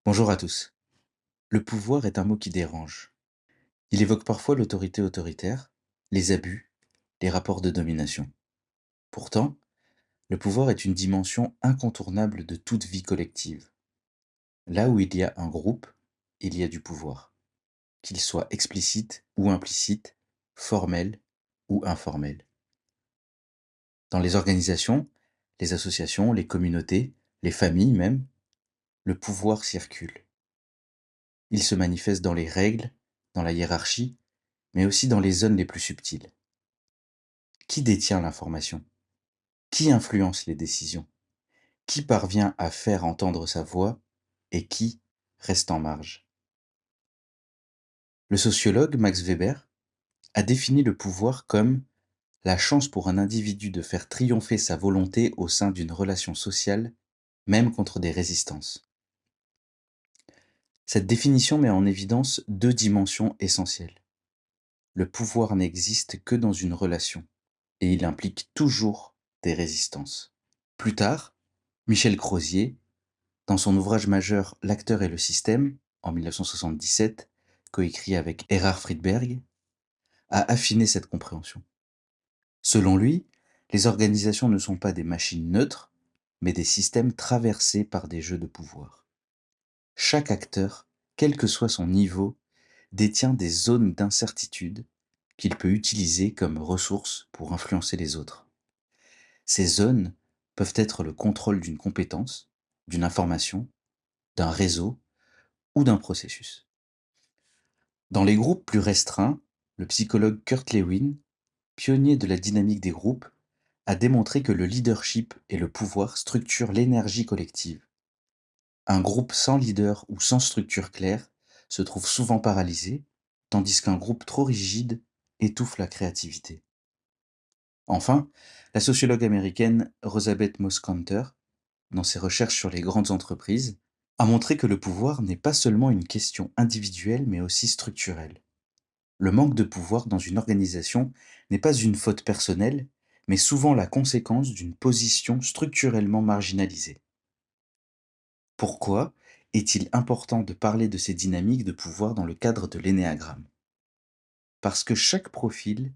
Bonjour à tous. Le pouvoir est un mot qui dérange. Il évoque parfois l'autorité autoritaire, les abus, les rapports de domination. Pourtant, le pouvoir est une dimension incontournable de toute vie collective. Là où il y a un groupe, il y a du pouvoir, qu'il soit explicite ou implicite, formel ou informel. Dans les organisations, les associations, les communautés, les familles même, le pouvoir circule. Il se manifeste dans les règles, dans la hiérarchie, mais aussi dans les zones les plus subtiles. Qui détient l'information? Qui influence les décisions? Qui parvient à faire entendre sa voix et qui reste en marge? Le sociologue Max Weber a défini le pouvoir comme la chance pour un individu de faire triompher sa volonté au sein d'une relation sociale, même contre des résistances. Cette définition met en évidence deux dimensions essentielles. Le pouvoir n'existe que dans une relation, et il implique toujours des résistances. Plus tard, Michel Crozier, dans son ouvrage majeur L'acteur et le système, en 1977, coécrit avec Erhard Friedberg, a affiné cette compréhension. Selon lui, les organisations ne sont pas des machines neutres, mais des systèmes traversés par des jeux de pouvoir. Chaque acteur, quel que soit son niveau, détient des zones d'incertitude qu'il peut utiliser comme ressources pour influencer les autres. Ces zones peuvent être le contrôle d'une compétence, d'une information, d'un réseau ou d'un processus. Dans les groupes plus restreints, le psychologue Kurt Lewin, pionnier de la dynamique des groupes, a démontré que le leadership et le pouvoir structurent l'énergie collective. Un groupe sans leader ou sans structure claire se trouve souvent paralysé, tandis qu'un groupe trop rigide étouffe la créativité. Enfin, la sociologue américaine Rosabeth Moss-Kanter, dans ses recherches sur les grandes entreprises, a montré que le pouvoir n'est pas seulement une question individuelle mais aussi structurelle. Le manque de pouvoir dans une organisation n'est pas une faute personnelle, mais souvent la conséquence d'une position structurellement marginalisée. Pourquoi est-il important de parler de ces dynamiques de pouvoir dans le cadre de l'énéagramme? Parce que chaque profil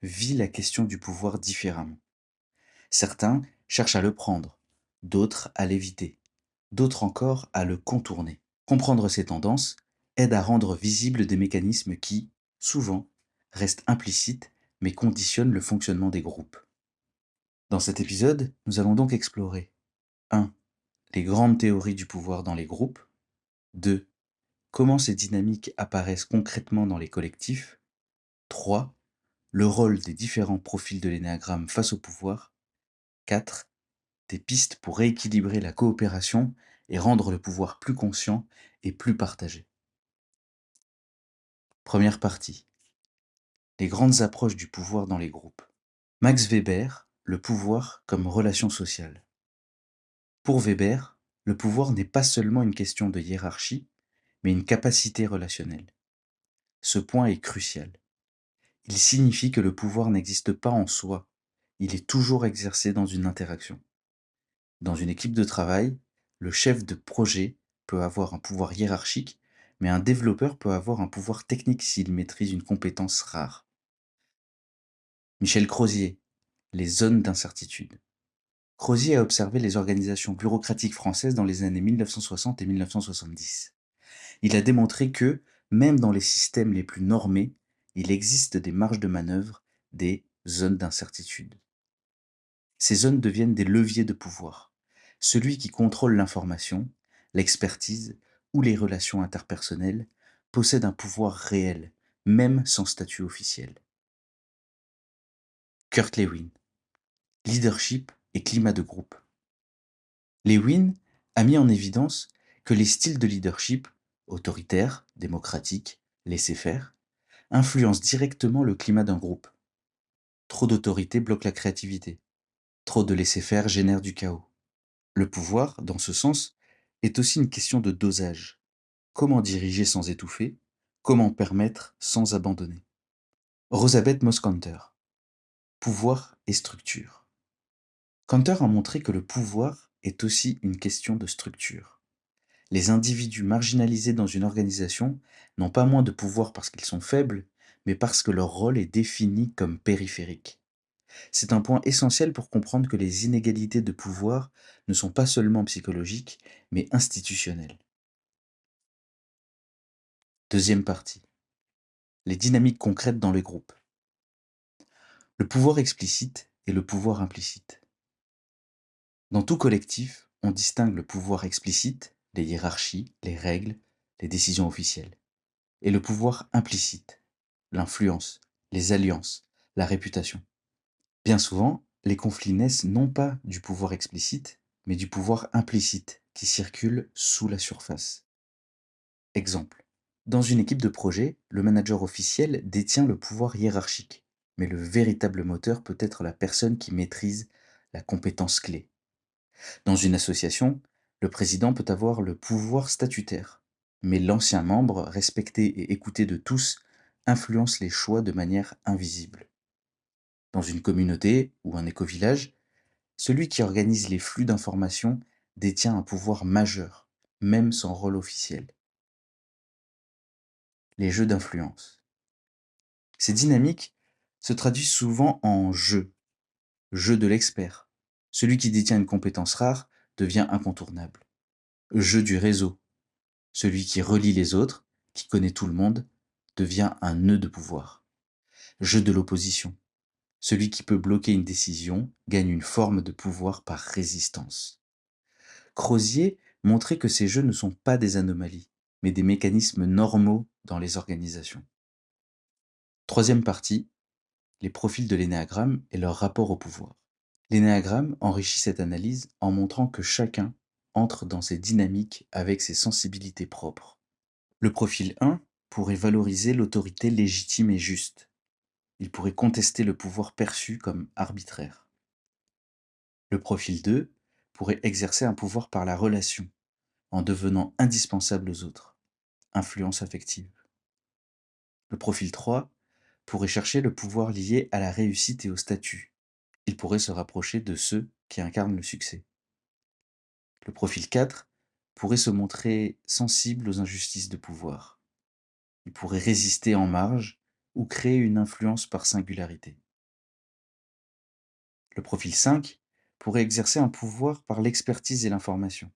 vit la question du pouvoir différemment. Certains cherchent à le prendre, d'autres à l'éviter, d'autres encore à le contourner. Comprendre ces tendances aide à rendre visibles des mécanismes qui, souvent, restent implicites mais conditionnent le fonctionnement des groupes. Dans cet épisode, nous allons donc explorer 1. Les grandes théories du pouvoir dans les groupes. 2. Comment ces dynamiques apparaissent concrètement dans les collectifs. 3. Le rôle des différents profils de l'énéagramme face au pouvoir. 4. Des pistes pour rééquilibrer la coopération et rendre le pouvoir plus conscient et plus partagé. Première partie. Les grandes approches du pouvoir dans les groupes. Max Weber, le pouvoir comme relation sociale. Pour Weber, le pouvoir n'est pas seulement une question de hiérarchie, mais une capacité relationnelle. Ce point est crucial. Il signifie que le pouvoir n'existe pas en soi, il est toujours exercé dans une interaction. Dans une équipe de travail, le chef de projet peut avoir un pouvoir hiérarchique, mais un développeur peut avoir un pouvoir technique s'il maîtrise une compétence rare. Michel Crozier, les zones d'incertitude. Crozier a observé les organisations bureaucratiques françaises dans les années 1960 et 1970. Il a démontré que, même dans les systèmes les plus normés, il existe des marges de manœuvre, des zones d'incertitude. Ces zones deviennent des leviers de pouvoir. Celui qui contrôle l'information, l'expertise ou les relations interpersonnelles possède un pouvoir réel, même sans statut officiel. Kurt Lewin. Leadership et climat de groupe. Lewin a mis en évidence que les styles de leadership, autoritaire, démocratique, laissez-faire, influencent directement le climat d'un groupe. Trop d'autorité bloque la créativité. Trop de laisser-faire génère du chaos. Le pouvoir, dans ce sens, est aussi une question de dosage. Comment diriger sans étouffer? Comment permettre sans abandonner? Rosabeth Moss-Kanter. Pouvoir et structure. Kanter a montré que le pouvoir est aussi une question de structure. Les individus marginalisés dans une organisation n'ont pas moins de pouvoir parce qu'ils sont faibles, mais parce que leur rôle est défini comme périphérique. C'est un point essentiel pour comprendre que les inégalités de pouvoir ne sont pas seulement psychologiques, mais institutionnelles. Deuxième partie. Les dynamiques concrètes dans les groupes. Le pouvoir explicite et le pouvoir implicite. Dans tout collectif, on distingue le pouvoir explicite, les hiérarchies, les règles, les décisions officielles, et le pouvoir implicite, l'influence, les alliances, la réputation. Bien souvent, les conflits naissent non pas du pouvoir explicite, mais du pouvoir implicite qui circule sous la surface. Exemple. Dans une équipe de projet, le manager officiel détient le pouvoir hiérarchique, mais le véritable moteur peut être la personne qui maîtrise la compétence clé. Dans une association, le président peut avoir le pouvoir statutaire, mais l'ancien membre, respecté et écouté de tous, influence les choix de manière invisible. Dans une communauté ou un éco-village, celui qui organise les flux d'informations détient un pouvoir majeur, même sans rôle officiel. Les jeux d'influence. Ces dynamiques se traduisent souvent en jeu de l'expert. Celui qui détient une compétence rare devient incontournable. Jeu du réseau. Celui qui relie les autres, qui connaît tout le monde, devient un nœud de pouvoir. Jeu de l'opposition. Celui qui peut bloquer une décision gagne une forme de pouvoir par résistance. Crozier montrait que ces jeux ne sont pas des anomalies, mais des mécanismes normaux dans les organisations. Troisième partie, les profils de l'énéagramme et leur rapport au pouvoir. L'énéagramme enrichit cette analyse en montrant que chacun entre dans ces dynamiques avec ses sensibilités propres. Le profil 1 pourrait valoriser l'autorité légitime et juste. Il pourrait contester le pouvoir perçu comme arbitraire. Le profil 2 pourrait exercer un pouvoir par la relation, en devenant indispensable aux autres. Influence affective. Le profil 3 pourrait chercher le pouvoir lié à la réussite et au statut. Il pourrait se rapprocher de ceux qui incarnent le succès. Le profil 4 pourrait se montrer sensible aux injustices de pouvoir. Il pourrait résister en marge ou créer une influence par singularité. Le profil 5 pourrait exercer un pouvoir par l'expertise et l'information.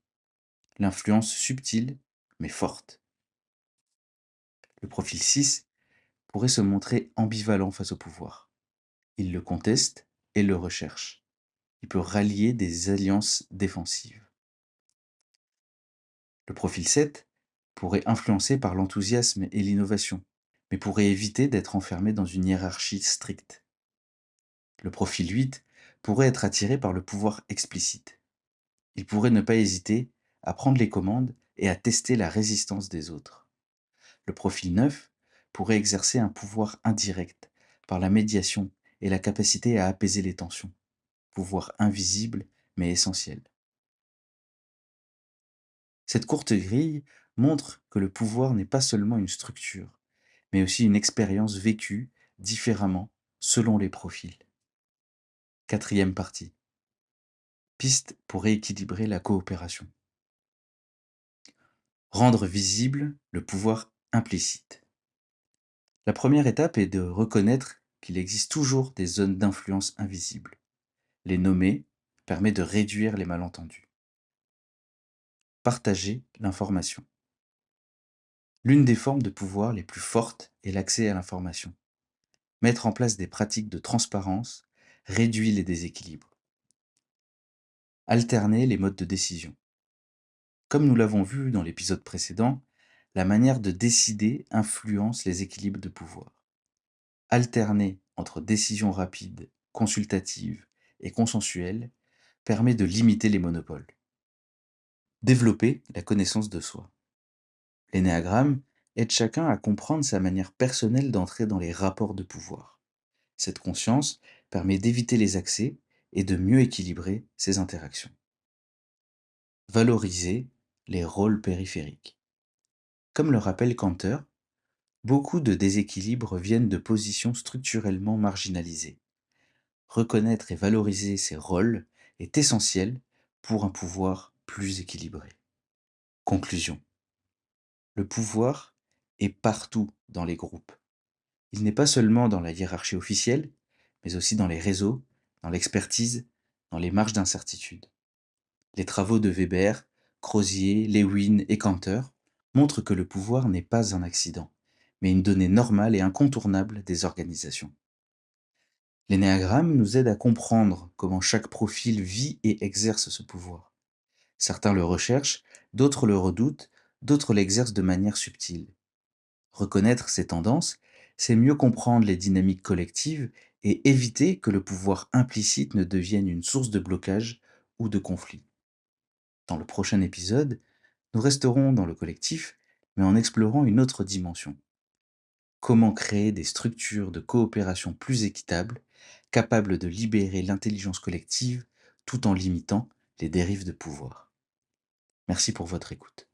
L'influence subtile mais forte. Le profil 6 pourrait se montrer ambivalent face au pouvoir. Il le conteste et le recherche. Il peut rallier des alliances défensives. Le profil 7 pourrait influencer par l'enthousiasme et l'innovation, mais pourrait éviter d'être enfermé dans une hiérarchie stricte. Le profil 8 pourrait être attiré par le pouvoir explicite. Il pourrait ne pas hésiter à prendre les commandes et à tester la résistance des autres. Le profil 9 pourrait exercer un pouvoir indirect par la médiation et la capacité à apaiser les tensions. Pouvoir invisible mais essentiel. Cette courte grille montre que le pouvoir n'est pas seulement une structure, mais aussi une expérience vécue différemment selon les profils. Quatrième partie. Piste pour rééquilibrer la coopération. Rendre visible le pouvoir implicite. La première étape est de reconnaître qu'il existe toujours des zones d'influence invisibles. Les nommer permet de réduire les malentendus. Partager l'information. L'une des formes de pouvoir les plus fortes est l'accès à l'information. Mettre en place des pratiques de transparence réduit les déséquilibres. Alterner les modes de décision. Comme nous l'avons vu dans l'épisode précédent, la manière de décider influence les équilibres de pouvoir. Alterner entre décisions rapides, consultatives et consensuelles permet de limiter les monopoles. Développer la connaissance de soi. L'énéagramme aide chacun à comprendre sa manière personnelle d'entrer dans les rapports de pouvoir. Cette conscience permet d'éviter les accès et de mieux équilibrer ses interactions. Valoriser les rôles périphériques. Comme le rappelle Cantor, beaucoup de déséquilibres viennent de positions structurellement marginalisées. Reconnaître et valoriser ces rôles est essentiel pour un pouvoir plus équilibré. Conclusion. Le pouvoir est partout dans les groupes. Il n'est pas seulement dans la hiérarchie officielle, mais aussi dans les réseaux, dans l'expertise, dans les marges d'incertitude. Les travaux de Weber, Crozier, Lewin et Cantor montrent que le pouvoir n'est pas un accident, mais une donnée normale et incontournable des organisations. L'énéagramme nous aide à comprendre comment chaque profil vit et exerce ce pouvoir. Certains le recherchent, d'autres le redoutent, d'autres l'exercent de manière subtile. Reconnaître ces tendances, c'est mieux comprendre les dynamiques collectives et éviter que le pouvoir implicite ne devienne une source de blocage ou de conflit. Dans le prochain épisode, nous resterons dans le collectif, mais en explorant une autre dimension. Comment créer des structures de coopération plus équitables, capables de libérer l'intelligence collective tout en limitant les dérives de pouvoir. Merci pour votre écoute.